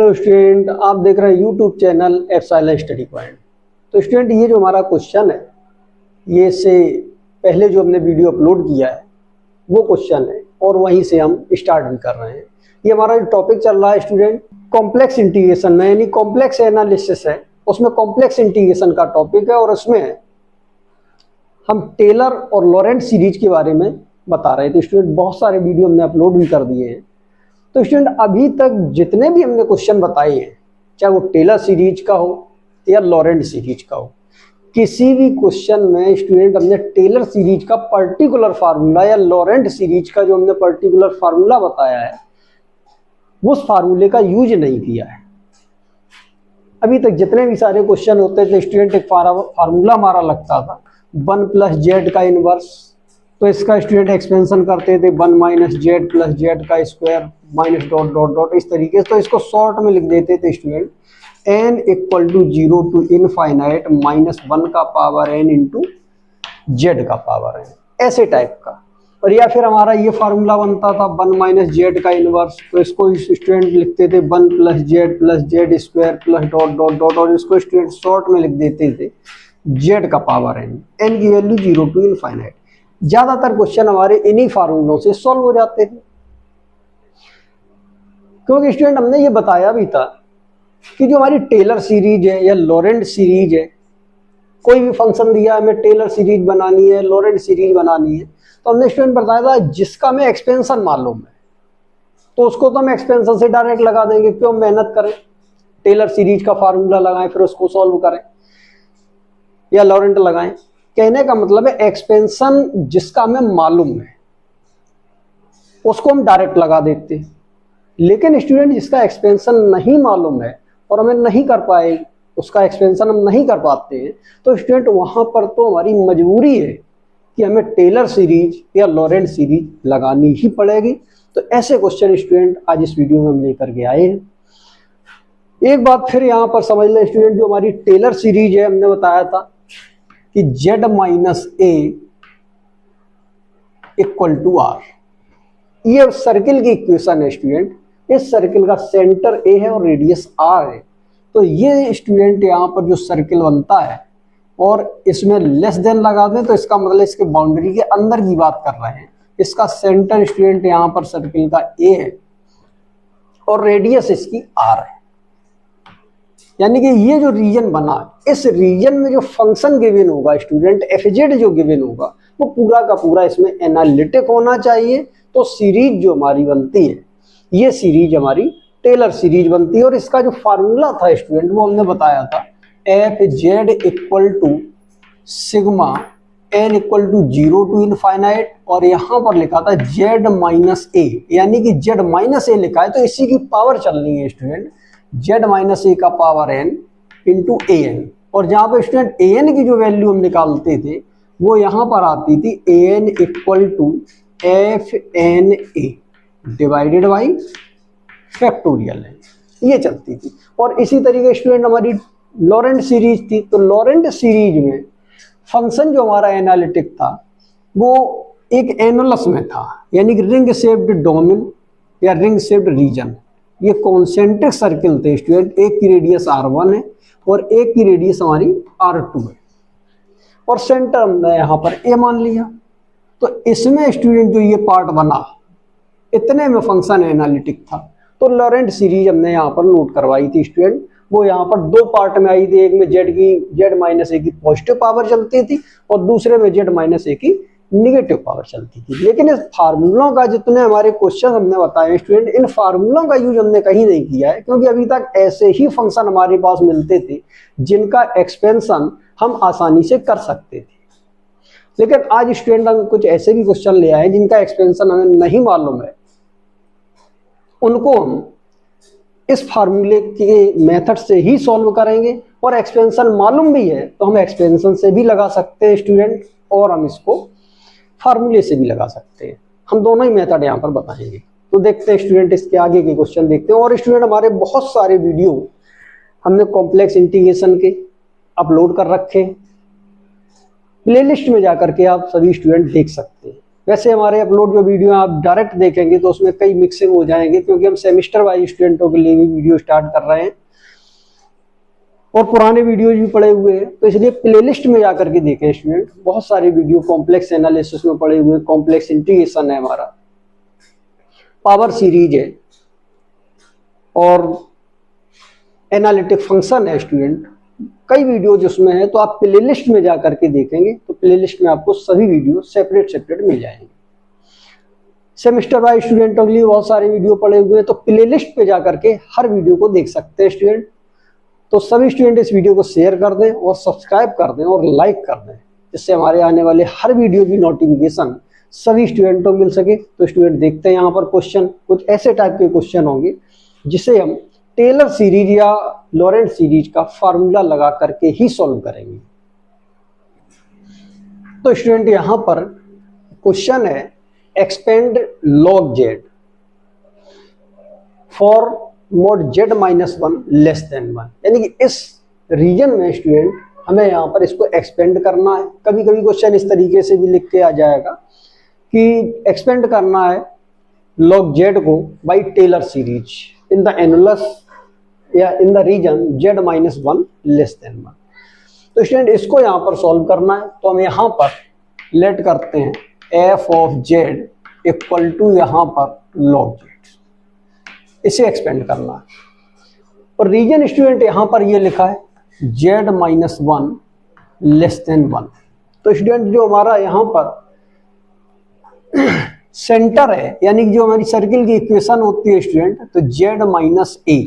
Hello student, आप देख रहे हैं YouTube channel epsilon study point. तो स्टूडेंट, ये जो हमारा क्वेश्चन है, ये से पहले जो हमने वीडियो अपलोड किया है वो क्वेश्चन है और वहीं से हम स्टार्ट भी कर रहे हैं। ये हमारा जो टॉपिक चल रहा है स्टूडेंट, कॉम्प्लेक्स इंटीग्रेशन में, यानी कॉम्प्लेक्स एनालिसिस है, उसमें कॉम्प्लेक्स इंटीग्रेशन का टॉपिक है और उसमें हम टेलर और लॉरेंट सीरीज के बारे में बता रहे थे। स्टूडेंट, बहुत सारे वीडियो हमने अपलोड भी कर दिए हैं। तो स्टूडेंट, अभी तक जितने भी हमने क्वेश्चन बताए हैं, चाहे वो टेलर सीरीज का हो या लॉरेंट सीरीज का हो, किसी भी क्वेश्चन में स्टूडेंट हमने टेलर सीरीज का पर्टिकुलर फार्मूला या लॉरेंट सीरीज का जो हमने पर्टिकुलर फार्मूला बताया है, उस फार्मूले का यूज नहीं किया है। अभी तक जितने भी सारे क्वेश्चन होते थे स्टूडेंट, एक फार्मूला हमारा लगता था 1 + z का इनवर्स। तो इसका स्टूडेंट एक्सपेंशन करते थे 1 - z + z का square minus dot dot dot, इस तरीके से। तो इसको शॉर्ट में लिख देते थे स्टूडेंट n = 0 to इनफाइनाइट -1 का पावर n × z का पावर n, ऐसे टाइप का। और या फिर हमारा ये फार्मूला बनता था 1 - z का इनवर्स। तो इसको स्टूडेंट लिखते थे 1 + z + z² plus dot dot dot, और इसको स्टूडेंट शॉर्ट में लिख देते थे z का पावर n, n की वैल्यू 0 to इनफाइनाइट। ज्यादातर क्वेश्चन हमारे इन्हीं फार्मूलों से सॉल्व हो जाते थे, क्योंकि स्टूडेंट हमने ये बताया भी था कि जो हमारी टेलर सीरीज है या लॉरेंट सीरीज है, कोई भी फंक्शन दिया हमें टेलर सीरीज बनानी है, लॉरेंट सीरीज बनानी है, तो हमने स्टूडेंट बताया था जिसका हमें एक्सपेंशन मालूम है तो उसको तो हम एक्सपेंशन से डायरेक्ट लगा देंगे। क्यों मेहनत करें, टेलर सीरीज का फार्मूला लगाएं फिर उसको सॉल्व करें या लॉरेंट लगाएं। कहने का मतलब है एक्सपेंशन जिसका हमें मालूम है उसको हम डायरेक्ट लगा देते हैं। लेकिन स्टूडेंट, जिसका एक्सपेंशन नहीं मालूम है और हमें नहीं कर पाए, उसका एक्सपेंशन हम नहीं कर पाते हैं, तो स्टूडेंट वहां पर तो हमारी मजबूरी है कि हमें टेलर सीरीज या लॉरेंट सीरीज लगानी ही पड़ेगी। तो ऐसे क्वेश्चन स्टूडेंट आज इस वीडियो में हम लेकर के आए हैं। एक बात फिर यहाँ पर समझ लें स्टूडेंट, जो हमारी टेलर सीरीज है, हमने बताया था कि z - a = r। ये सर्किल की इक्वेशन है स्टूडेंट। इस सर्किल का सेंटर a है और रेडियस r है। तो ये स्टूडेंट यहाँ पर जो सर्किल बनता है और इसमें लेस देन लगा दें तो इसका मतलब इसके बाउंड्री के अंदर की बात कर रहे हैं। इसका सेंटर स्टूडेंट यहाँ पर सर्किल का a है और रेडियस इसकी r है। यानी कि ये जो रीजन बना, इस रीजन में जो फंक्शन गिवन होगा स्टूडेंट, fz जो गिवन होगा, वो पूरा का पूरा इसमें एनालिटिक होना चाहिए। तो सीरीज जो हमारी बनती है, ये सीरीज हमारी टेलर सीरीज बनती है। और इसका जो फार्मूला था स्टूडेंट, वो हमने बताया था fz = sigma n = 0 to infinite, और यहाँ पर लिखा था z - a, यानी कि z - a लिखा है तो इसी की पावर चलनी है स्टूडेंट, z - a का पावर n × an। और जहाँ पर स्टूडेंट an की जो वैल्यू हम निकालते थे वो यहाँ पर आती थी an = fna divided by factorial है, ये चलती थी। और इसी तरीके स्टूडेंट हमारी लॉरेंट सीरीज थी। तो लॉरेंट सीरीज में फंक्शन जो हमारा एनालिटिक था वो एक एनुलस में था, यानी कि रिंग शेप्ड डोमेन या रिंग शेप्ड रीजन। ये कॉन्सेंट्रिक सर्किल थे स्टूडेंट, एक की रेडियस r1 है और एक की रेडियस हमारी r2 है, और सेंटर हमने यहाँ पर a मान लिया। तो इसमें स्टूडेंट जो ये पार्ट बना, इतने में फंक्शन एनालिटिक था। तो लॉरेंट सीरीज हमने यहाँ पर नोट करवाई थी स्टूडेंट, वो यहाँ पर दो पार्ट में आई थी। एक में z - a की पॉजिटिव पावर चलती थी और दूसरे में z - a की निगेटिव पावर चलती थी। लेकिन इस फार्मूलों का जितने हमारे क्वेश्चन हमने बताए स्टूडेंट, इन फार्मूलों का यूज हमने कहीं नहीं किया है, क्योंकि अभी तक ऐसे ही फंक्शन हमारे पास मिलते थे जिनका एक्सपेंशन हम आसानी से कर सकते थे। लेकिन आज स्टूडेंट हम कुछ ऐसे भी क्वेश्चन ले आए जिनका एक्सपेंशन हमें नहीं मालूम है, उनको हम इस फार्मूले के मेथड से ही सॉल्व करेंगे। और एक्सपेंशन मालूम भी है तो हम एक्सपेंशन से भी लगा सकते हैं स्टूडेंट, और हम इसको फार्मूले से भी लगा सकते हैं। हम दोनों ही मेथड यहाँ पर बताएंगे। तो देखते हैं स्टूडेंट, इसके आगे के क्वेश्चन देखते हैं। और स्टूडेंट हमारे बहुत सारे वीडियो हमने कॉम्प्लेक्स इंटीग्रेशन के अपलोड कर रखे हैं, प्लेलिस्ट में जाकर के आप सभी स्टूडेंट देख सकते हैं। वैसे हमारे अपलोड जो वीडियो आप डायरेक्ट देखेंगे तो उसमें कई मिक्सिंग हो जाएंगे, क्योंकि हम सेमेस्टर वाइज स्टूडेंटों के लिए भी वीडियो स्टार्ट कर रहे हैं और पुराने वीडियो भी पड़े हुए हैं, तो इसलिए प्लेलिस्ट में जाकर के देखें स्टूडेंट। बहुत सारे वीडियो कॉम्प्लेक्स एनालिसिस में पड़े हुए, कॉम्प्लेक्स इंटीग्रेशन है हमारा, पावर सीरीज है और एनालिटिक फंक्शन है स्टूडेंट, कई वीडियो जिसमें है। तो आप प्लेलिस्ट में जाकर के देखेंगे तो प्लेलिस्ट में आपको सभी वीडियो सेपरेट मिल जाएंगे। सेमेस्टर वाइज स्टूडेंटों के लिए बहुत सारे वीडियो पड़े हुए हैं, तो प्लेलिस्ट पे जाकर के हर वीडियो को देख सकते हैं स्टूडेंट। तो सभी स्टूडेंट इस वीडियो को शेयर कर दें और सब्सक्राइब कर दें और लाइक कर दें, जिससे हमारे आने वाले हर वीडियो की नोटिफिकेशन सभी स्टूडेंटों को मिल सके। तो स्टूडेंट देखते हैं यहाँ पर क्वेश्चन, कुछ ऐसे टाइप के क्वेश्चन होंगे जिसे हम टेलर सीरीज या लॉरेंट सीरीज का फार्मूला लगा करके ही सॉल्व करेंगे। तो स्टूडेंट यहाँ पर क्वेश्चन है expand log z for mod z minus 1 less than 1, यानी कि इस रीजन में स्टूडेंट हमें यहाँ पर इसको एक्सपेंड करना है। कभी कभी क्वेश्चन इस तरीके से भी लिख के आ जाएगा कि एक्सपेंड करना है log z को by Taylor series in the annulus या in the region z minus 1 less than 1। तो स्टूडेंट इसको यहाँ पर सॉल्व करना है, तो हम यहाँ पर लेट करते हैं f of z equal to यहाँ पर log z, इसे एक्सपेंड करना है। और रीजन स्टूडेंट यहाँ पर ये लिखा है z माइनस 1 लेस देन 1। तो स्टूडेंट जो हमारा यहाँ पर सेंटर है, यानी कि जो हमारी सर्किल की इक्वेशन होती है स्टूडेंट, तो z minus a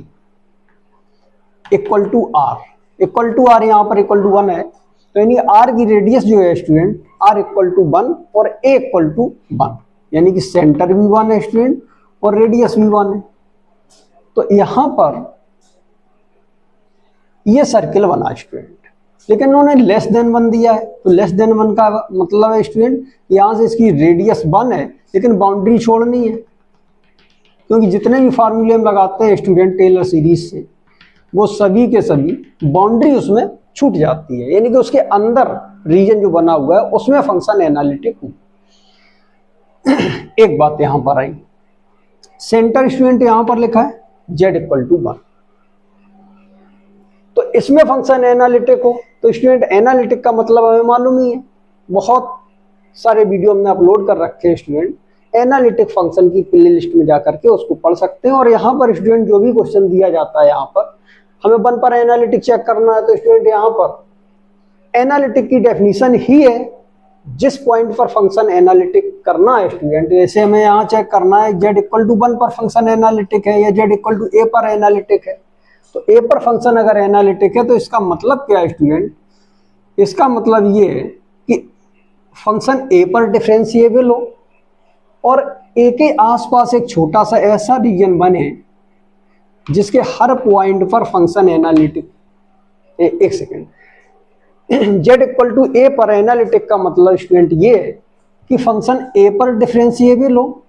equal to R यहाँ पर इक्वल टू 1 है। तो यानी r की रेडियस जो है स्टूडेंट r इक्वल टू 1 और a इक्वल टू 1, यानी कि सेंटर भी 1 है स्टूडेंट और रेडियस भी 1 है। तो यहां पर ये सर्किल बना स्टूडेंट, लेकिन उन्होंने लेस देन 1 दिया है। तो लेस देन 1 का मतलब है स्टूडेंट यहां से इसकी रेडियस 1 है, लेकिन बाउंड्री छोड़नी है, क्योंकि जितने भी फार्मूले हम लगाते हैं स्टूडेंट टेलर सीरीज से, वो सभी के सभी बाउंड्री उसमें छूट जाती है, यानी कि उसके अंदर रीजन जो बना हुआ है उसमें फंक्शन एनालिटिक हो। एक बात यहां पर आई, सेंटर स्टूडेंट यहां पर लिखा है z इक्वल टू 1, तो इसमें फंक्शन एनालिटिक हो। तो स्टूडेंट एनालिटिक का मतलब हमें मालूम ही है, बहुत सारे वीडियो हमने अपलोड कर रखे हैं स्टूडेंट। एनालिटिक फंक्शन की प्ले लिस्ट में जाकर के उसको पढ़ सकते हैं। और यहाँ पर स्टूडेंट जो भी क्वेश्चन दिया जाता है, यहाँ पर हमें 1 पर एनालिटिक चेक करना है, तो स्टूडेंट यहाँ पर एनालिटिक की डेफिनेशन ही है जिस पॉइंट पर फंक्शन एनालिटिक करना है स्टूडेंट। जैसे हमें यहाँ चेक करना है z इक्वल टू 1 पर फंक्शन एनालिटिक है या z इक्वल टू a पर एनालिटिक है। तो a पर फंक्शन अगर एनालिटिक है तो इसका मतलब क्या है स्टूडेंट, इसका मतलब ये है कि फंक्शन a पर डिफरेंशिएबल हो और a के आसपास एक छोटा सा ऐसा रीजन बने जिसके हर पॉइंट पर फंक्शन एनालिटिक, एक second, z equal to a पर एनालिटिक का मतलब स्टूडेंट ये है कि फंक्शन a पर डिफरेंशिएबल हो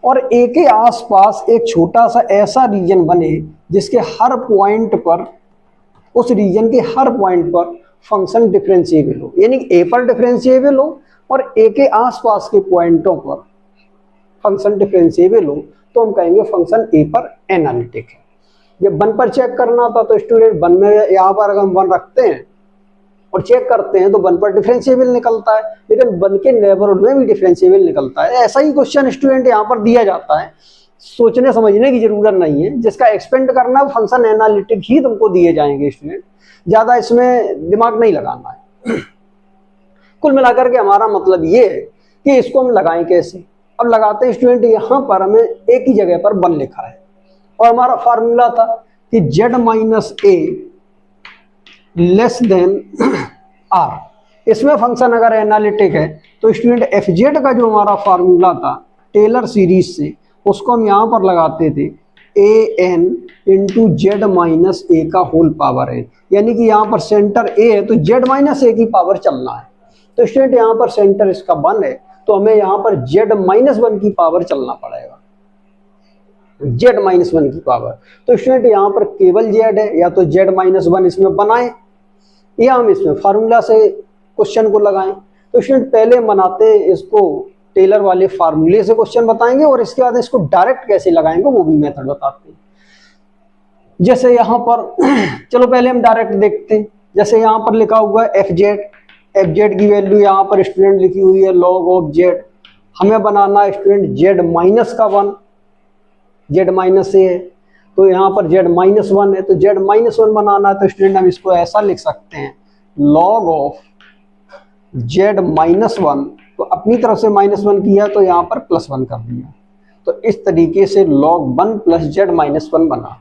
और a के आसपास एक छोटा सा ऐसा रीजन बने जिसके हर पॉइंट पर, उस रीजन के हर पॉइंट पर फंक्शन डिफरेंशिएबल हो, यानी कि a पर डिफरेंशिएबल हो और a के आसपास के पॉइंटों पर फंक्शन डिफरेंशिएबल हो, तो हम कहेंगे फंक्शन a पर एनालिटिक है। जब 1 पर चेक करना था तो स्टूडेंट 1 में यहाँ पर अगर हम 1 रखते हैं और चेक करते हैं तो 1 पर डिफरेंशिएबल निकलता है, लेकिन 1 के नेबरहुड में भी डिफरेंशिएबल निकलता है। ऐसा ही क्वेश्चन स्टूडेंट यहाँ पर दिया जाता है, सोचने समझने की जरूरत नहीं है। जिसका एक्सपेंड करना है फंक्शन एनालिटिक ही तुमको दिए जाएंगे स्टूडेंट, ज्यादा इसमें दिमाग नहीं लगाना है। कुल मिलाकर के हमारा मतलब ये है कि इसको हम लगाएं कैसे। अब लगाते हैं स्टूडेंट, यहाँ पर हमें एक ही जगह पर 1 लिखा है और हमारा फार्मूला था कि z minus a less than r, इसमें फंक्शन अगर एनालिटिक है तो स्टूडेंट एफ जेड का जो हमारा फार्मूला था टेलर सीरीज से, उसको हम यहाँ पर लगाते थे a n into Z minus A का होल पावर n, यानी कि यहाँ पर सेंटर a है तो z माइनस ए की पावर चलना है। तो स्टूडेंट यहाँ पर सेंटर इसका 1 है तो हमें यहाँ पर z माइनस 1 की पावर चलना पड़ेगा, z माइनस 1 की पावर। तो स्टूडेंट यहाँ पर केवल z है, या तो z माइनस 1 इसमें बनाएं या हम इसमें फार्मूला से क्वेश्चन को लगाएं। तो स्टूडेंट पहले हम बनाते हैं इसको टेलर वाले फार्मूले से क्वेश्चन बताएंगे और इसके बाद इसको डायरेक्ट कैसे लगाएंगे वो भी मेथड बताते हैं। जैसे यहाँ पर चलो पहले हम डायरेक्ट देखते हैं। जैसे यहाँ पर लिखा हुआ है एफ जेड की वैल्यू यहाँ पर स्टूडेंट लिखी हुई है लॉग ऑफ जेड। हमें बनाना है स्टूडेंट जेड माइनस का 1, जेड माइनस ए है तो यहाँ पर जेड माइनस 1 है, तो जेड माइनस 1 बनाना है तो स्टूडेंट हम इसको ऐसा लिख सकते हैं लॉग ऑफ जेड माइनस 1, तो अपनी तरफ से -1 किया तो यहाँ पर +1 कर दिया, तो इस तरीके से log 1 प्लस जेड माइनस 1 बना।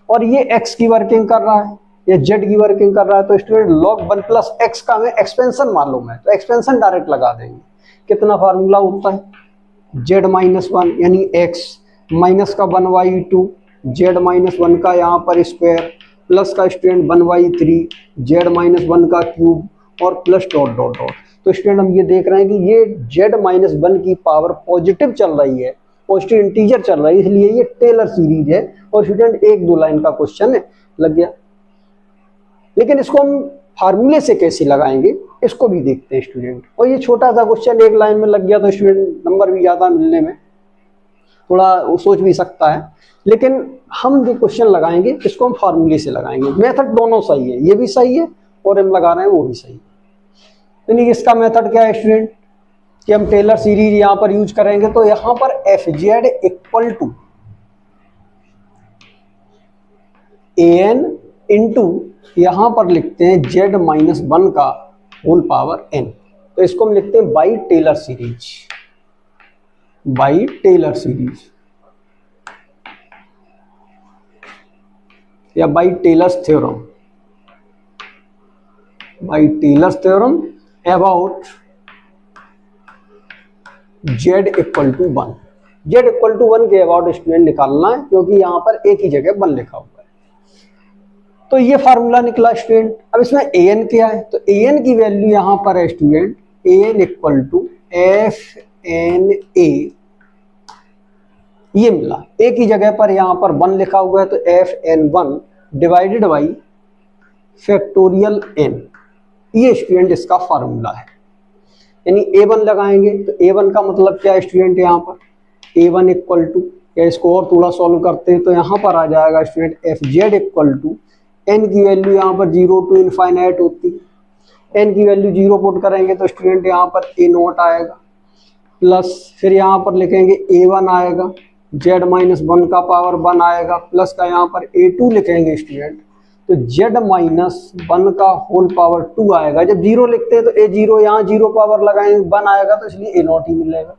और ये x की वर्किंग कर रहा है, ये z की वर्किंग कर रहा है, तो स्टूडेंट log 1 प्लस x का हमें एक्सपेंशन मालूम है तो एक्सपेंशन डायरेक्ट लगा देंगे। कितना फार्मूला होता है z माइनस 1 यानी x माइनस का 1/2 z माइनस 1 का यहाँ पर स्क्वायर प्लस का स्टूडेंट 1/3 z माइनस 1 का क्यूब और प्लस डॉट डॉट डॉट। तो स्टूडेंट हम ये देख रहे हैं कि ये z माइनस 1 की पावर पॉजिटिव चल रही है, पॉजिटिव इंटीजर चल रहा है, इसलिए ये टेलर सीरीज है और स्टूडेंट 1-2 लाइन का क्वेश्चन है, लग गया। लेकिन इसको हम फार्मूले से कैसे लगाएंगे इसको भी देखते हैं स्टूडेंट। और ये छोटा सा क्वेश्चन 1 लाइन में लग गया तो स्टूडेंट नंबर भी ज्यादा मिलने में थोड़ा सोच भी सकता है, लेकिन हम जो क्वेश्चन लगाएंगे इसको हम फार्मूले से लगाएंगे। मेथड दोनों सही है, ये भी सही है और हम लगा रहे हैं वो भी सही है। यानी इसका मेथड क्या है स्टूडेंट कि हम टेलर सीरीज यहां पर यूज करेंगे, तो यहां पर F Z equal to an into यहां पर लिखते हैं z माइनस 1 का होल पावर n, तो इसको हम लिखते हैं by Taylor series, by Taylor series या by Taylor's theorem, by Taylor's theorem about z equal to 1। z equal to 1 के अबाउट स्टूडेंट निकालना है क्योंकि यहां पर एक ही जगह 1 लिखा हुआ है। तो ये फार्मूला निकला स्टूडेंट। अब इसमें an क्या है, तो an की वैल्यू यहां पर है student an equal to F N A, ये मिला एक ही जगह पर, यहां पर 1 लिखा हुआ है तो fn1 divided by factorial n, ये स्टूडेंट इसका फार्मूला है। यानी a1 लगाएंगे तो a1 का मतलब क्या है स्टूडेंट, यहाँ पर a1 इक्वल टू, या इसको और थोड़ा सॉल्व करते हैं तो यहाँ पर आ जाएगा student F Z equal to n की वैल्यू यहाँ पर 0 टू इनफाइनाइट होती है, n की वैल्यू 0 पुट करेंगे तो स्टूडेंट यहाँ पर a0 आएगा, प्लस फिर यहाँ पर लिखेंगे a1 आएगा, z माइनस 1 का पावर 1 आएगा, प्लस का यहाँ पर a2 लिखेंगे स्टूडेंट, तो z माइनस 1 का होल पावर 2 आएगा। जब 0 लिखते हैं तो a0 यहाँ 0 पावर लगाएंगे 1 आएगा तो इसलिए a0 ही मिलेगा,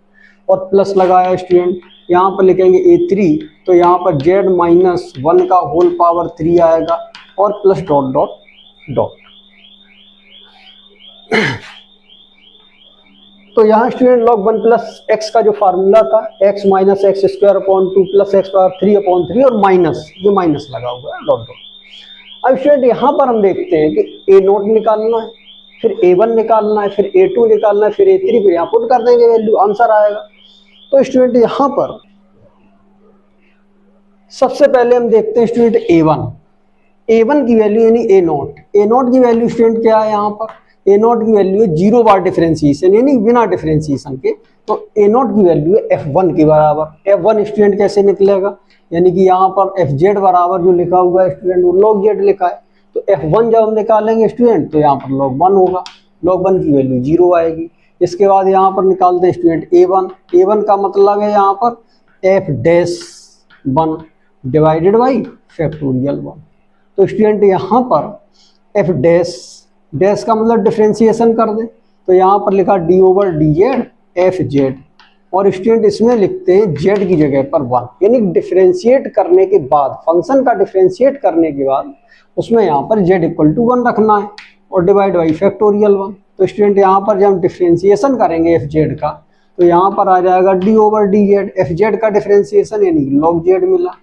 और प्लस लगाया स्टूडेंट यहाँ पर लिखेंगे a3 तो यहाँ पर z माइनस 1 का होल पावर 3 आएगा और प्लस डॉट डॉट डॉट। तो यहाँ स्टूडेंट log 1 प्लस एक्स का जो फार्मूला था x minus x square upon 2 plus x power 3 upon 3 और माइनस, ये माइनस लगा हुआ है डॉट डॉट। अब स्टूडेंट यहाँ पर हम देखते हैं कि a0 निकालना है, फिर a1 निकालना है, फिर a2 निकालना है, फिर a3, फिर यहाँ पुट कर देंगे वैल्यू, आंसर आएगा। तो स्टूडेंट यहाँ पर सबसे पहले हम देखते हैं स्टूडेंट a1 की वैल्यू यानी a0 की वैल्यू स्टूडेंट क्या है, यहाँ पर a0 की वैल्यू है 0 बार डिफरेंशिएशन यानी बिना डिफरेंशिएशन के, तो a0 की वैल्यू है f1 के बराबर। f1 स्टूडेंट कैसे निकलेगा, यानी कि यहाँ पर fz बराबर जो लिखा हुआ है स्टूडेंट वो log z लिखा है, तो f1 जब हम निकालेंगे स्टूडेंट तो यहाँ पर log 1 होगा, log 1 की वैल्यू 0 आएगी। इसके बाद यहाँ पर निकालते हैं स्टूडेंट a1 का मतलब है यहाँ पर f-1 डिवाइडेड बाई फैक्टोरियल 1। तो स्टूडेंट यहाँ पर f डैश का मतलब डिफरेंशिएशन कर दे, तो यहाँ पर लिखा d/dz fz, और स्टूडेंट इसमें लिखते हैं z की जगह पर 1, यानी डिफरेंशिएट करने के बाद, फंक्शन का डिफरेंशिएट करने के बाद उसमें यहाँ पर z इक्वल टू 1 रखना है और डिवाइड बाई फैक्टोरियल 1। तो स्टूडेंट यहाँ पर जब हम डिफरेंशिएशन करेंगे fz का तो यहाँ पर आ जाएगा d/dz, fz का डिफरेंशिएशन यानी log z मिला,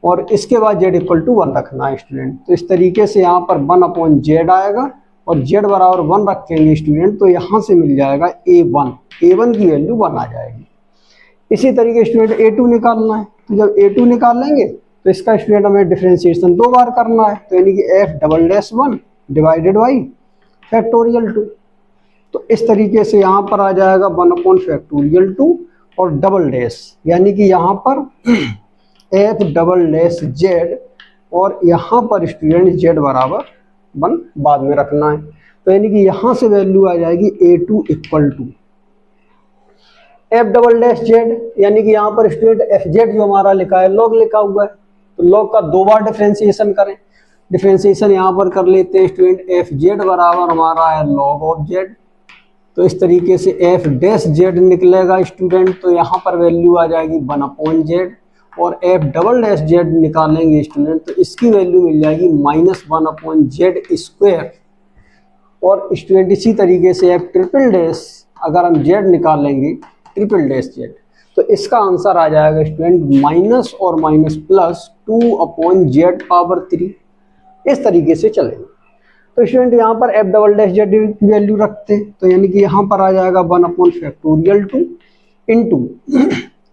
और इसके बाद z इक्वल टू 1 रखना है स्टूडेंट। तो इस तरीके से यहाँ पर 1/z आएगा और z बराबर 1 रखेंगे स्टूडेंट, तो यहाँ से मिल जाएगा a1 की वैल्यू 1 आ जाएगी। इसी तरीके स्टूडेंट a2 निकालना है, तो जब a2 निकालेंगे तो इसका स्टूडेंट हमें डिफरेंशिएशन 2 बार करना है, तो यानी कि f"(1) डिवाइडेड बाई फैक्टोरियल 2। तो इस तरीके से यहाँ पर आ जाएगा 1/2 और डबल डैश, यानी कि यहाँ पर एफ डबल डैश जेड और यहाँ पर स्टूडेंट जेड बराबर 1 बाद में रखना है। तो यानी कि यहाँ से वैल्यू आ जाएगी A2 equal to F double dash Z, यानी कि यहाँ पर स्टूडेंट एफ जेड जो हमारा लिखा है लॉग लिखा हुआ है, तो लॉग का 2 बार डिफ्रेंसिएशन करें। डिफ्रेंसिएशन यहाँ पर कर लेते हैं स्टूडेंट, एफ जेड बराबर हमारा है लॉग ऑफ जेड। तो इस तरीके से एफ डैश जेड निकलेगा स्टूडेंट, तो यहाँ पर वैल्यू आ जाएगी 1/z और एफ डबल डैश जेड निकालेंगे स्टूडेंट, तो इसकी वैल्यू मिल जाएगी -1/z²। और स्टूडेंट इसी तरीके से एफ ट्रिपल डैश अगर हम जेड निकालेंगे ट्रिपल डैश जेड, तो इसका आंसर आ जाएगा स्टूडेंट माइनस और माइनस प्लस 2/z⁻3। इस तरीके से चलेंगे। तो स्टूडेंट यहाँ पर एफ डबल डैश जेड की वैल्यू रखते हैं, तो यानी कि यहाँ पर आ जाएगा 1/2 into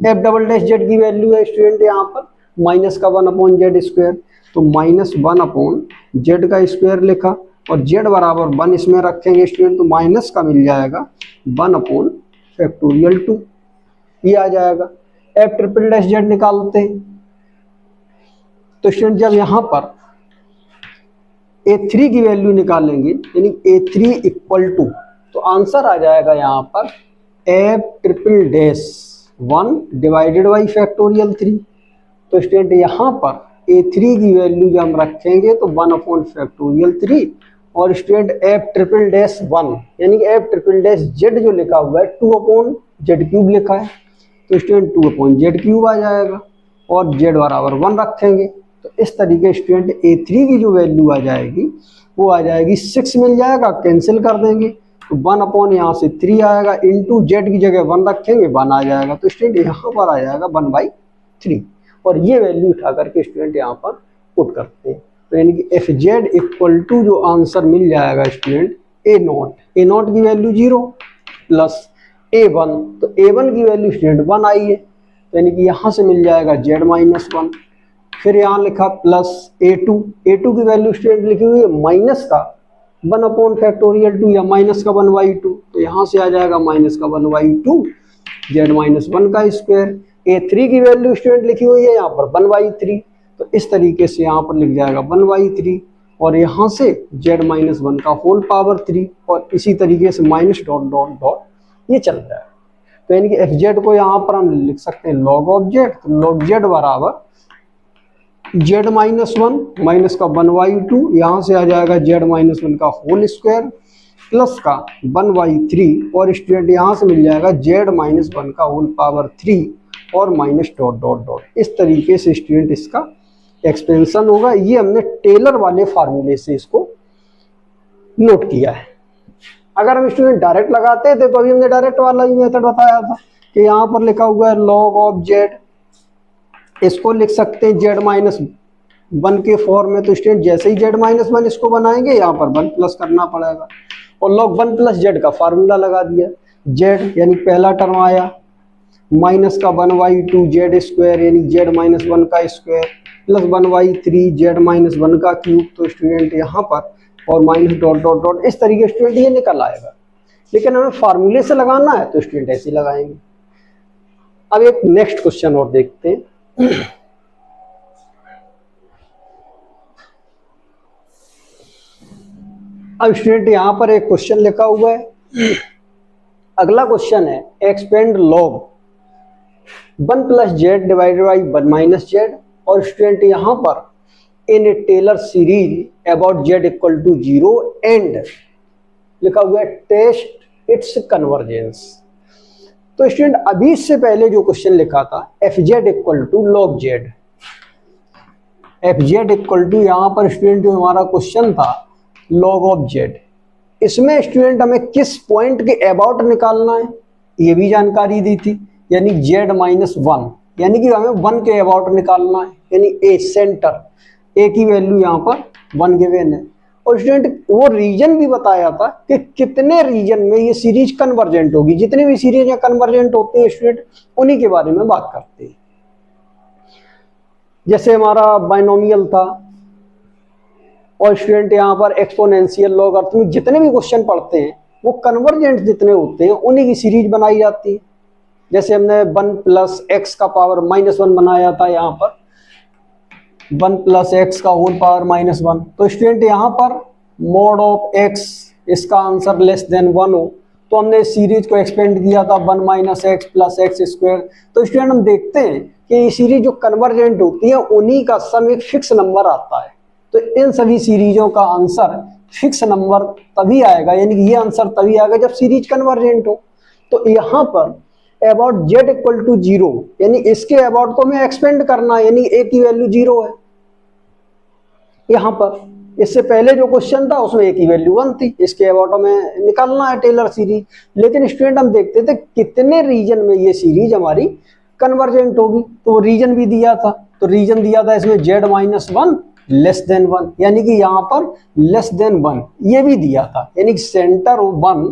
F double dash Z की वैल्यू है स्टूडेंट यहाँ पर माइनस का 1/z², तो -1/z का स्क्वायर लिखा और जेड बराबर 1 इसमें रखेंगे स्टूडेंट, तो माइनस का मिल जाएगा 1/2 ये आ जाएगा। एफ ट्रिपल डैश जेड निकालते हैं, तो स्टूडेंट जब यहाँ पर A3 की वैल्यू निकालेंगे यानी A3 इक्वल टू, तो आंसर आ जाएगा यहाँ पर F triple dash 1 divided by factorial 3। तो स्टूडेंट यहाँ पर A3 की वैल्यू जब हम रखेंगे तो 1/3 और स्टूडेंट एफ ट्रिपल डैश 1 यानी कि एफ ट्रिपल डैश जेड जो लिखा हुआ है 2/z³ लिखा है, तो स्टूडेंट 2/z³ आ जाएगा और जेड बराबर 1 रखेंगे। तो इस तरीके स्टूडेंट A3 की जो वैल्यू आ जाएगी वो आ जाएगी 6 मिल जाएगा, कैंसिल कर देंगे तो 1/ यहाँ से 3 आएगा, इंटू जेड की जगह 1 रखेंगे 1 आ जाएगा, तो स्टूडेंट यहाँ पर आ जाएगा 1/3 और ये वैल्यू उठा करके स्टूडेंट यहाँ पर पुट करते हैं। तो यानी कि एफ जेड इक्वल टू जो आंसर मिल जाएगा स्टूडेंट A0 की वैल्यू 0 प्लस A1, तो A1 की वैल्यू स्टूडेंट 1 आई है, तो यानी कि यहाँ से मिल जाएगा z-1। फिर यहाँ लिखा प्लस A2 की वैल्यू स्टूडेंट लिखी हुई है माइनस का 1/2 या माइनस का 1/2, तो यहाँ से आ जाएगा माइनस का 1/2 z-1 का स्क्वायर। A3 की वैल्यू स्टूडेंट लिखी हुई है यहाँ पर 1/3, तो इस तरीके से यहाँ पर लिख जाएगा 1/3 और यहाँ से z-1 का होल पावर 3 और इसी तरीके से माइनस डॉट डॉट डॉट ये चल रहा है। तो यानी कि एफ जेड को यहाँ पर हम लिख सकते हैं लॉग ऑफ जेड, तो लॉग जेड बराबर z-1 माइनस का 1/2, यहाँ से आ जाएगा z-1 का होल स्क्वायर प्लस का 1/3 और स्टूडेंट यहाँ से मिल जाएगा z-1 का होल पावर 3 और माइनस डॉट डॉट डॉट। इस तरीके से स्टूडेंट इसका एक्सपेंशन होगा। ये हमने टेलर वाले फार्मूले से इसको नोट किया है। अगर हम स्टूडेंट डायरेक्ट लगाते थे तो अभी हमने डायरेक्ट वाला ही मेथड बताया था कि यहाँ पर लिखा हुआ है लॉग ऑफ जेड, इसको लिख सकते हैं z-1 के फॉर्म में, तो स्टूडेंट जैसे ही z-1 इसको बनाएंगे यहाँ पर 1 प्लस करना पड़ेगा और log 1 प्लस जेड का फार्मूला लगा दिया। जेड यानी पहला टर्म आया माइनस का 1/2 जेड स्क्वायर यानी z-1 का स्क्वायर प्लस 1/3 z-1 का क्यूब, तो स्टूडेंट यहाँ पर और माइनस डॉट डॉट डॉट इस तरीके स्टूडेंट ये निकल आएगा। लेकिन हमें फार्मूले से लगाना है तो स्टूडेंट ऐसे ही लगाएंगे। अब एक नेक्स्ट क्वेश्चन और देखते हैं। अब स्टूडेंट यहाँ पर एक क्वेश्चन लिखा हुआ है। अगला क्वेश्चन है expand log 1 plus Z divided by 1 minus Z और स्टूडेंट यहाँ पर in a Taylor series about Z equal to 0 and लिखा हुआ है टेस्ट इट्स कन्वर्जेंस। तो स्टूडेंट अभी इससे पहले जो क्वेश्चन लिखा था F Z equal to log Z, F Z equal to यहाँ पर स्टूडेंट जो हमारा क्वेश्चन था लॉग ऑफ जेड, इसमें स्टूडेंट हमें किस पॉइंट के अबाउट निकालना है ये भी जानकारी दी थी, यानी z-1 यानी कि हमें 1 के अबाउट निकालना है, यानी ए सेंटर, ए की वैल्यू यहाँ पर 1 गिवन है और स्टूडेंट वो रीजन भी बताया था कि कितने रीजन में ये सीरीज कन्वर्जेंट होगी। जितनी भी सीरीज या कन्वर्जेंट होती है स्टूडेंट उन्हीं के बारे में बात करते हैं। जैसे हमारा बाइनोमियल था और स्टूडेंट यहाँ पर एक्सपोनेंशियल लॉगरिथमिक, जितने भी क्वेश्चन पढ़ते हैं वो कन्वर्जेंट जितने होते हैं उन्हीं की सीरीज बनाई जाती है। जैसे हमने 1 प्लस एक्स का पावर -1 बनाया था, यहाँ पर 1 प्लस एक्स का होल पावर -1। तो स्टूडेंट यहाँ पर मोड ऑफ एक्स इसका आंसर लेस देन 1 हो तो हमने इस सीरीज को एक्सपेंड किया था 1 minus x plus x square. तो स्टूडेंट हम देखते हैं कि ये सीरीज जो कन्वर्जेंट होती है उन्हीं का सम एक फिक्स नंबर आता है। तो इन सभी सीरीजों का आंसर फिक्स नंबर तभी आएगा, यानी कि ये आंसर तभी आएगा जब सीरीज कन्वर्जेंट हो। तो यहाँ पर अबाउट z इक्वल टू 0, यानी इसके अबाउट को हमें एक्सपेंड करना है, यानी a की वैल्यू 0 है। यहाँ पर इससे पहले जो क्वेश्चन था उसमें a की वैल्यू 1 थी, इसके अबाउट हमें निकालना है टेलर सीरीज। लेकिन स्टूडेंट हम देखते थे कितने रीजन में ये सीरीज हमारी कन्वर्जेंट होगी, तो ज़ भी दिया था। तो रीजन दिया था इसमें z-1 लेस देन 1, यानी कि यहाँ पर लेस देन 1 ये भी दिया था, यानी कि सेंटर हो 1,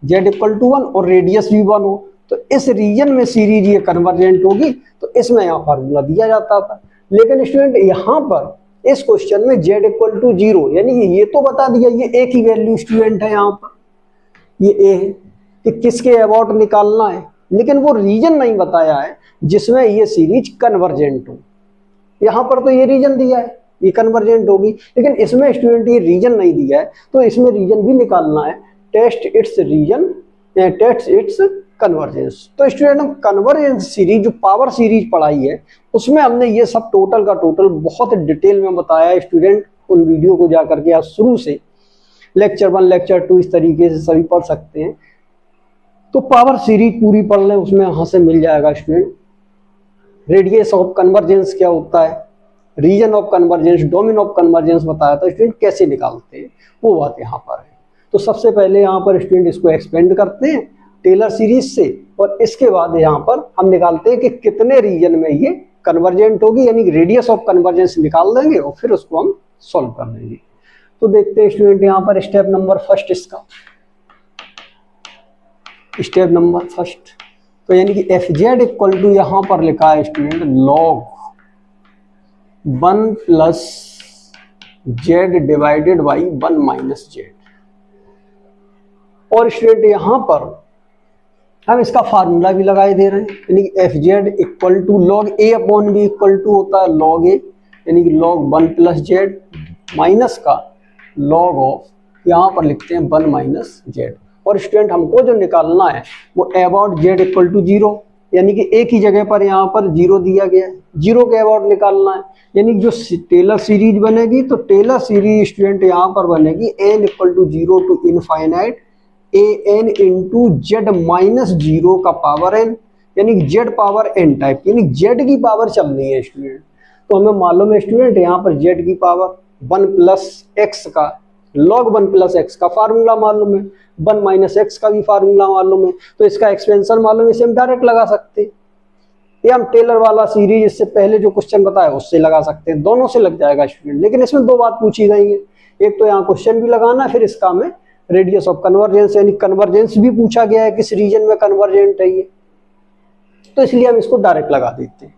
z इक्वल टू 1 और रेडियस भी 1 हो, तो इस रीजन में सीरीज ये कन्वर्जेंट होगी। तो इसमें यहाँ फार्मूला दिया जाता था। लेकिन स्टूडेंट यहाँ पर इस क्वेश्चन में z इक्वल टू 0, यानी ये तो बता दिया ये a की वैल्यू स्टूडेंट है, यहाँ पर ये a है कि किसके अबाउट निकालना है, लेकिन वो रीजन नहीं बताया है जिसमें ये सीरीज कन्वर्जेंट हो। यहाँ पर तो ये रीजन दिया है ये कन्वर्जेंट होगी, लेकिन इसमें स्टूडेंट ये रीजन नहीं दिया है, तो इसमें रीजन भी निकालना है। Test its region, test its convergence. तो स्टूडेंट हम कन्वर्जेंस सीरीज जो पावर सीरीज पढ़ाई है उसमें हमने ये सब टोटल का टोटल बहुत डिटेल में बताया है। स्टूडेंट उन वीडियो को जाकर के आप शुरू से लेक्चर 1 लेक्चर 2 इस तरीके से सभी पढ़ सकते हैं। तो पावर सीरीज पूरी पढ़ लें, उसमें यहाँ से मिल जाएगा स्टूडेंट रेडियस ऑफ कन्वर्जेंस क्या होता है, region of convergence, domain of convergence बताया था स्टूडेंट कैसे निकालते हैं, वो बात यहाँ पर है। तो सबसे पहले यहाँ पर स्टूडेंट इसको एक्सपेंड करते हैं टेलर सीरीज से, और इसके बाद यहाँ पर हम निकालते हैं कि कितने रीजन में ये कन्वर्जेंट होगी, यानी रेडियस ऑफ कन्वर्जेंस निकाल देंगे और फिर उसको हम सॉल्व कर देंगे। तो देखते हैं स्टूडेंट यहाँ पर स्टेप नंबर फर्स्ट इसका, स्टेप नंबर फर्स्ट। तो यानी कि एफ जेड इक्वल टू यहाँ पर लिखा है student log 1 plus Z divided by 1 minus Z. और स्टूडेंट यहाँ पर हम इसका फार्मूला भी लगाए दे रहे हैं, यानी कि F Z equal to log A upon B equal to होता है लॉग ए, यानी कि लॉग 1 प्लस जेड माइनस का लॉग ऑफ यहाँ पर लिखते हैं 1 माइनस जेड। और स्टूडेंट हमको जो निकालना है वो अबाउट जेड इक्वल टू 0, यानी कि ए की जगह पर यहाँ पर 0 दिया गया है, 0 के अबाउट निकालना है। यानी जो टेलर सीरीज बनेगी तो टेलर सीरीज स्टूडेंट यहाँ पर बनेगी n equal to 0 to infinite A N into Z minus 0 का पावर n, यानी जेड पावर n टाइप, यानी जेड की पावर चलनी है स्टूडेंट। तो हमें मालूम है स्टूडेंट यहाँ पर जेड की पावर 1 प्लस एक्स का लॉग 1 प्लस एक्स का फार्मूला मालूम है, 1 माइनस एक्स का भी फार्मूला मालूम है, तो इसका एक्सपेंशन मालूम है, इसे हम डायरेक्ट लगा सकते हैं। ये हम टेलर वाला सीरीज इससे पहले जो क्वेश्चन बताया उससे लगा सकते हैं, दोनों से लग जाएगा स्टूडेंट। लेकिन इसमें दो बात पूछी गई है, एक तो यहाँ क्वेश्चन भी लगाना है, फिर इसका हमें रेडियस ऑफ कन्वर्जेंस यानी कन्वर्जेंस भी पूछा गया है किस रीजन में कन्वर्जेंट है ये, तो इसलिए हम इसको डायरेक्ट लगा देते हैं।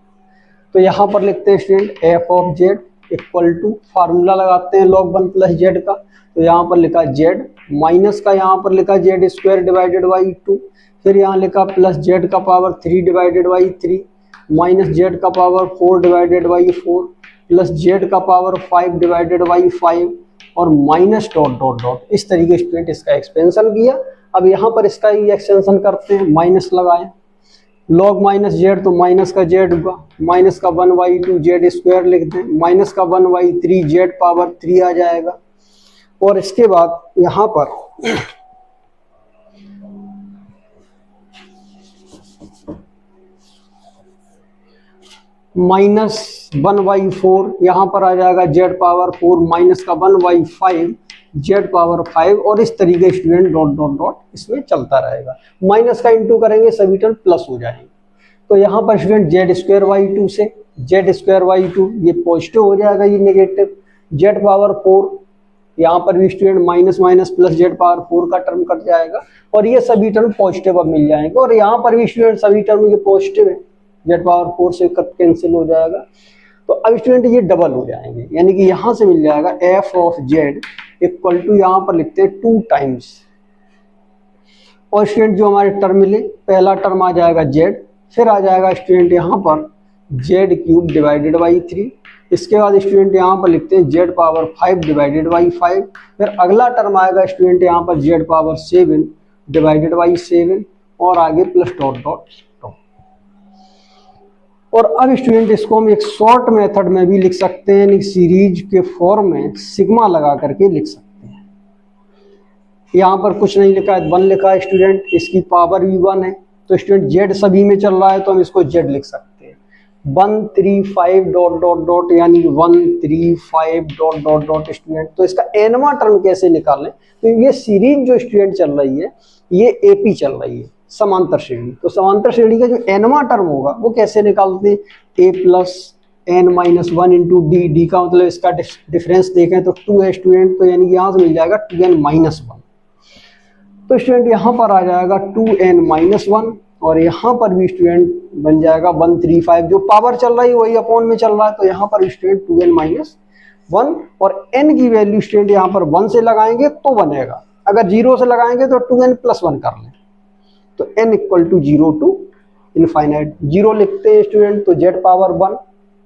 तो यहाँ पर लिखते हैं student F of Z equal to formula लगाते हैं लॉग 1 प्लस जेड का, तो यहाँ पर लिखा जेड माइनस का यहाँ पर लिखा जेड स्क्वायर डिवाइडेड बाई 2, फिर यहाँ लिखा प्लस जेड का power 3 divided by 3 minus Z का power 4 divided by 4 plus Z का पावर 5 डिवाइडेड बाई 5 और माइनस डॉट डॉट डॉट, इस तरीके स्टूडेंट इसका एक्सपेंशन किया। अब यहाँ पर इसका ही एक्सटेंशन करते हैं, माइनस लगाएं लॉग माइनस जेड तो माइनस का जेड होगा, माइनस का 1/2 जेड स्क्वायर लिख दें, माइनस का 1/3 जेड पावर 3 आ जाएगा। और इसके बाद यहाँ पर माइनस 1/4 यहाँ पर आ जाएगा जेड पावर 4 माइनस का 1/5 जेड पावर 5 और इस तरीके स्टूडेंट डॉट डॉट डॉट इसमें चलता रहेगा। माइनस का इंटू करेंगे सभी टर्म प्लस हो जाएंगे। तो यहाँ पर स्टूडेंट जेड स्क्वायर बाई 2 से जेड स्क्वायर बाई 2 ये पॉजिटिव हो जाएगा, ये नेगेटिव, जेड पावर 4 यहाँ पर भी student minus minus plus Z power 4 का टर्म कट जाएगा और ये सभी टर्म पॉजिटिव अब मिल जाएंगे। और यहाँ पर भी स्टूडेंट सभी टर्म ये पॉजिटिव है, जेड पावर 4 से कट कैंसिल हो जाएगा। तो अब स्टूडेंट ये डबल हो जाएंगे, यानी कि यहाँ से मिल जाएगा F of Z equal to यहाँ पर लिखते हैं 2 टाइम्स और स्टूडेंट जो हमारे टर्म मिले, पहला टर्म आ जाएगा z, फिर आ जाएगा स्टूडेंट यहाँ पर z³ डिवाइडेड बाई 3। इसके बाद स्टूडेंट यहाँ पर लिखते हैं z⁵ डिवाइडेड बाई 5। फिर अगला टर्म आएगा स्टूडेंट यहाँ पर z⁷ डिवाइडेड बाई 7 और आगे प्लस डॉट डॉट डॉट। और अब स्टूडेंट इसको हम एक शॉर्ट मेथड में भी लिख सकते हैं, यानी सीरीज के फॉर्म में सिग्मा लगा करके लिख सकते हैं। यहाँ पर कुछ नहीं लिखा है, 1 लिखा है स्टूडेंट, इसकी पावर भी 1 है, तो स्टूडेंट z सभी में चल रहा है तो हम इसको z लिख सकते हैं। 1 3 5 डॉट डॉट डॉट, यानी 1 3 5 डॉट डॉट डॉट स्टूडेंट। तो इसका एनवा टर्म कैसे निकालें? तो ये सीरीज जो स्टूडेंट चल रही है ये एपी चल रही है, समांतर श्रेणी। तो समांतर श्रेणी का जो एनवा टर्म होगा वो कैसे निकालते हैं? a plus n minus 1 into D. D का मतलब इसका डिफरेंस देखें तो 2 है स्टूडेंट, तो यानी यहाँ से मिल जाएगा 2n माइनस 1। तो स्टूडेंट यहाँ पर आ जाएगा 2n माइनस 1 और यहाँ पर भी स्टूडेंट बन जाएगा 135। जो पावर चल रही है वही अपॉन में चल रहा है, तो यहाँ पर स्टूडेंट 2n माइनस 1 और n की वैल्यू स्टूडेंट यहाँ पर 1 से लगाएंगे तो बनेगा, अगर 0 से लगाएंगे तो 2n प्लस 1 कर लें, तो n equal to 0 to infinite. 0 लिखते हैं स्टूडेंट तो z पावर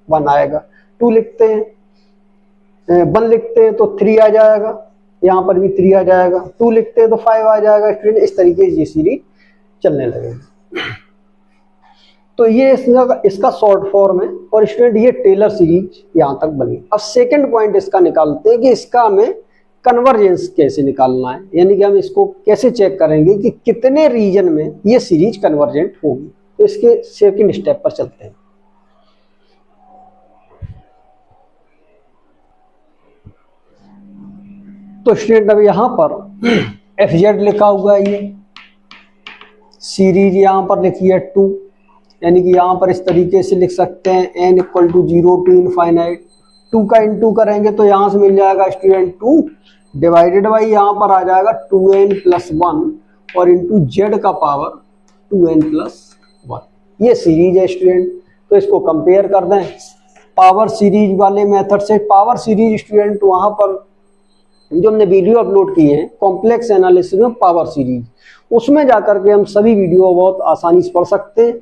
1 आएगा, 2 लिखते हैं 1 लिखते हैं तो 3 आ जाएगा, यहाँ पर भी 3 आ जाएगा, 2 लिखते हैं तो 5 आ जाएगा स्टूडेंट। इस तरीके से ये सीरीज चलने लगेगी। तो ये इसका शॉर्ट फॉर्म है और स्टूडेंट ये टेलर सीरीज यहाँ तक बनी। अब सेकंड पॉइंट इसका निकालते हैं कि इसका हमें कन्वर्जेंस कैसे निकालना है, यानी कि हम इसको कैसे चेक करेंगे कि कितने रीजन में ये सीरीज कन्वर्जेंट होगी। तो इसके सेकंड स्टेप पर चलते हैं। तो स्टूडेंट अब यहाँ पर fz लिखा हुआ है, ये सीरीज यहाँ पर लिखी है 2, यानी कि यहाँ पर इस तरीके से लिख सकते हैं n equal to 0 to infinite. 2 का इंटू करेंगे तो यहाँ से मिल जाएगा स्टूडेंट 2 डिवाइडेड बाई यहाँ पर आ जाएगा 2n प्लस 1 और इंटू z का पावर 2n प्लस 1। ये सीरीज है स्टूडेंट। तो इसको कंपेयर कर दें पावर सीरीज वाले मेथड से। पावर सीरीज स्टूडेंट वहाँ पर जो हमने वीडियो अपलोड किए हैं कॉम्प्लेक्स एनालिसिस में पावर सीरीज, उसमें जाकर के हम सभी वीडियो बहुत आसानी से पढ़ सकते हैं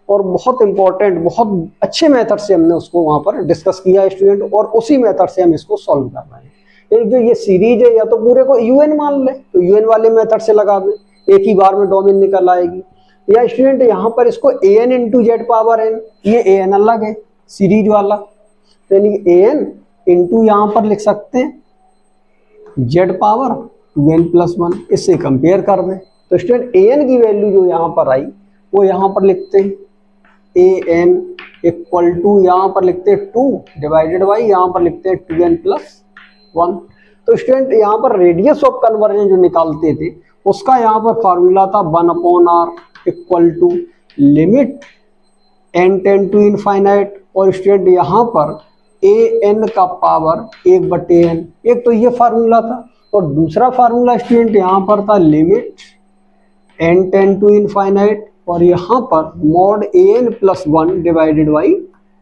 और बहुत इंपॉर्टेंट बहुत अच्छे मेथड से हमने उसको वहाँ पर डिस्कस किया है स्टूडेंट, और उसी मेथड से हम इसको सॉल्व कर रहे हैं। एक जो ये सीरीज है या तो पूरे को un मान ले तो un वाले मेथड से लगा दें, एक ही बार में डोमेन निकल आएगी। या स्टूडेंट यहाँ पर इसको an into Z power n, ये an अलग है सीरीज वाला, तो यानी an इंटू यहाँ पर लिख सकते हैं z पावर 2n प्लस 1, इससे कंपेयर कर दें। तो स्टूडेंट an की वैल्यू जो यहाँ पर आई वो यहाँ पर लिखते हैं an इक्वल टू यहाँ पर लिखते हैं 2 डिवाइडेड बाई यहाँ पर लिखते हैं 2n प्लस 1। तो स्टूडेंट यहाँ पर रेडियस ऑफ कन्वर्जन जो निकालते थे उसका यहाँ पर फार्मूला था 1/r equal to limit n tend to infinite, और स्टूडेंट यहाँ पर an का पावर 1/n। एक तो ये फार्मूला था और दूसरा फार्मूला स्टूडेंट यहाँ पर था limit n tend to infinite और यहाँ पर mod an plus 1 divided by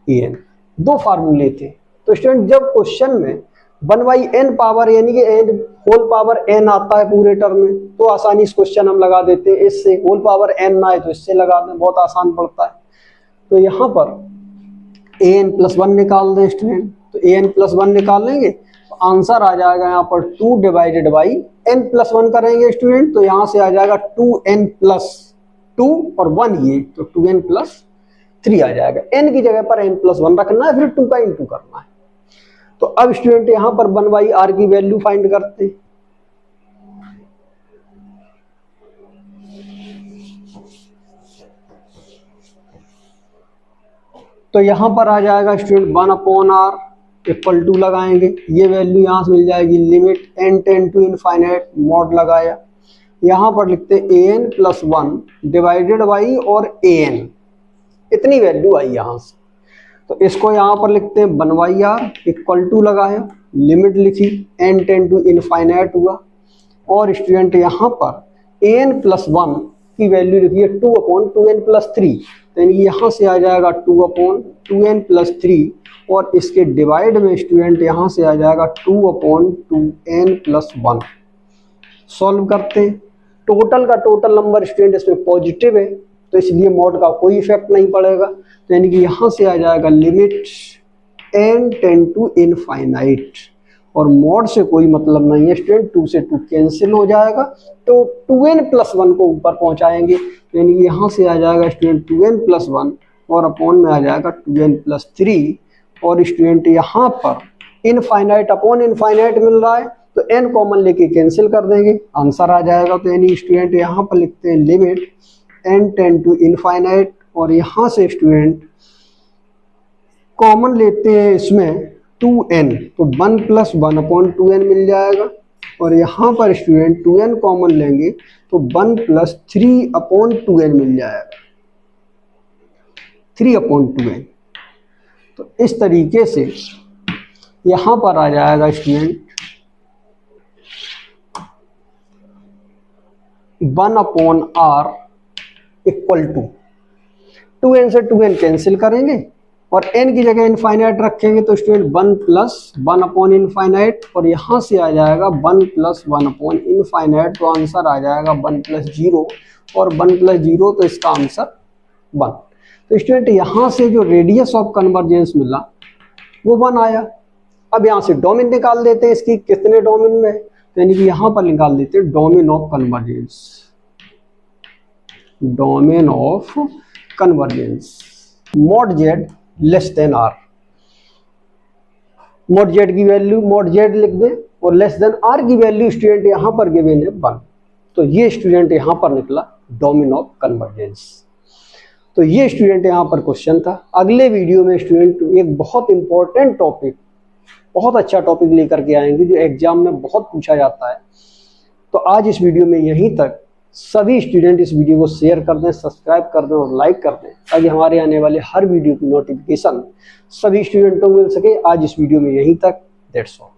an। दो फार्मूले थे। तो स्टूडेंट जब क्वेश्चन में 1/n पावर यानी कि n होल पावर n आता है पूरे टर्म में तो आसानी से क्वेश्चन हम लगा देते हैं, इससे होल पावर n ना आए तो इससे लगा दें, बहुत आसान पड़ता है। तो यहाँ पर an प्लस 1 निकाल दें स्टूडेंट, तो an प्लस 1 निकालेंगे तो आंसर आ जाएगा यहाँ पर 2 डिवाइडेड बाई n प्लस 1 करेंगे स्टूडेंट, तो यहाँ से आ जाएगा 2n प्लस 2 और 1 ये, तो 2n प्लस 3 आ जाएगा। n की जगह पर n प्लस 1 रखना है, फिर 2 का इंटू करना है। तो अब स्टूडेंट यहाँ पर 1/r की वैल्यू फाइंड करते हैं। तो यहाँ पर आ जाएगा स्टूडेंट 1/r इक्वल टू लगाएंगे, ये वैल्यू यहाँ से मिल जाएगी limit n tend to infinite mod लगाया, यहाँ पर लिखते हैं an प्लस 1 डिवाइडेड बाई और an, इतनी वैल्यू आई यहाँ से। तो इसको यहाँ पर लिखते हैं 1/r इक्वल टू लगाया, लिमिट लिखी n टेंड टू इनफाइनाइट हुआ, और स्टूडेंट यहाँ पर an प्लस 1 की वैल्यू लिखी है 2/2n प्लस 3, तो यहाँ से आ जाएगा 2/2n प्लस 3 और इसके डिवाइड में स्टूडेंट यहाँ से आ जाएगा 2/2n प्लस 1। सॉल्व करते हैं टोटल का टोटल नंबर स्टूडेंट इसमें पॉजिटिव है, तो इसलिए मॉड का कोई इफेक्ट नहीं पड़ेगा। तो यानी कि यहाँ से आ जाएगा limit n tend to infinite, और मॉड से कोई मतलब नहीं है स्टूडेंट, 2 से 2 कैंसिल हो जाएगा, तो 2n+1 को ऊपर पहुंचाएंगे। यानी कि यहाँ से आ जाएगा स्टूडेंट 2n+1 और अपॉन में आ जाएगा 2n+3, और स्टूडेंट यहाँ पर इनफाइनाइट अपॉन इनफाइनाइट मिल रहा है, तो n कॉमन लेके कैंसिल कर देंगे, आंसर आ जाएगा। तो यानी स्टूडेंट यहाँ पर लिखते हैं limit n tend to infinite, और यहाँ से स्टूडेंट कॉमन लेते हैं इसमें 2n, तो 1+1/2n मिल जाएगा, और यहाँ पर स्टूडेंट 2n कॉमन लेंगे तो 1+3/2n मिल जाएगा, 3/2n। तो इस तरीके से यहाँ पर आ जाएगा student 1/r equal to 2n से 2n कैंसिल करेंगे और n की जगह इनफाइनाइट रखेंगे, तो स्टूडेंट 1+1/इनफाइनाइट, और यहाँ से आ जाएगा 1+1/इनफाइनाइट, तो आंसर आ जाएगा 1+0, और 1+0 तो इसका आंसर 1। तो स्टूडेंट यहाँ से जो रेडियस ऑफ कन्वर्जेंस मिला वो 1 आया। अब यहाँ से डोमेन निकाल देते हैं इसकी, कितने डोमेन में, तो यानी कि यहाँ पर निकाल देते हैं domain of convergence, domain of convergence mod z less than r, mod z की वैल्यू mod z लिख दें और लेस देन r की वैल्यू स्टूडेंट यहाँ पर गिवन है 1, तो ये स्टूडेंट यहाँ पर निकला डोमेन ऑफ कन्वर्जेंस। तो ये स्टूडेंट यहाँ पर क्वेश्चन था। अगले वीडियो में स्टूडेंट एक बहुत इंपॉर्टेंट टॉपिक, बहुत अच्छा टॉपिक लेकर के आएंगे जो एग्जाम में बहुत पूछा जाता है। तो आज इस वीडियो में यहीं तक। सभी स्टूडेंट इस वीडियो को शेयर कर दें, सब्सक्राइब कर दें और लाइक कर दें, ताकि हमारे आने वाले हर वीडियो की नोटिफिकेशन सभी स्टूडेंटों को मिल सके। आज इस वीडियो में यहीं तक। That's all.